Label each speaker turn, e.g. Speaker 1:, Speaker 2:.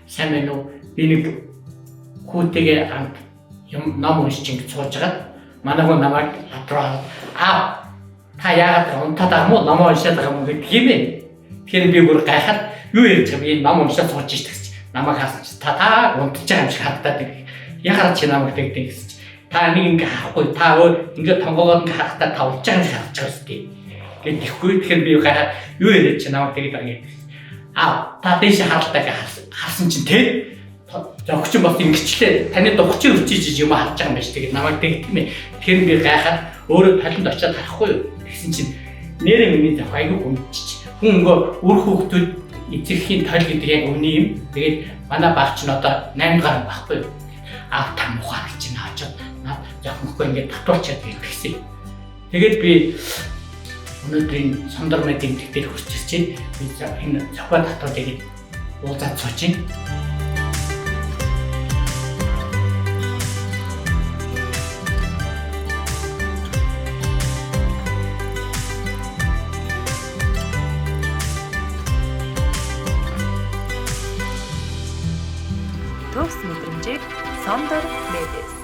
Speaker 1: сайн байна уу? Би нэг хүүтэйгээ хамт ном уншиж ингэж сууж хагаад манайх намайг дотроо та яагаад унтаад байгаа юм уу? Ном уншаад байгаа юм гэдэг юм бэ? Тэгэхээр би бүр гайхаад юу ярьж байгаа юм? Ном уншаад сууж штэ гэж. Намайг хаасан чи та унтаж байгаа юм шиг харагдаад байна. Яагаад чи намайг тэгдэг гэсэн чи та нэг ингэ харахгүй та ингээд тонгоогоор ингэ харахтаа та улж байгаа юм шиг харж байгаа шүү дээ. Гэт ихгүй тэгэхээр би гайхаад юу яриад чи намайг тэгдэг байгаа юм. Та дэше харалтаа харсан чинь те зогч бас ингэчлээ таны дугчийн өчиж юм харж байгаа юм байна ш. Тэгээд намайг тэгдэм ээ. Тэгэхээр би гайхаад өөрөө талент очиад харахгүй юу гэсэн чинь нэрээ миний зах айгүй гүнчиж хүн ингээ үр хүүхдүүд эцэгхийн тойл гэдэг яг үний юм. Тэгээд манай багч нь одоо 8 гаруй байхгүй юу. Та мухаа гэж наачаад наад жоохон ингээ татуулчаад ирсэн. Тэгээд би өнөөдрийн сондөр мэдээ дээр хүрч ирж байна. Би энэ зохио татуулыг уулзаад сууж байна.
Speaker 2: Төгс мэдрэмжийг Сондор Медиас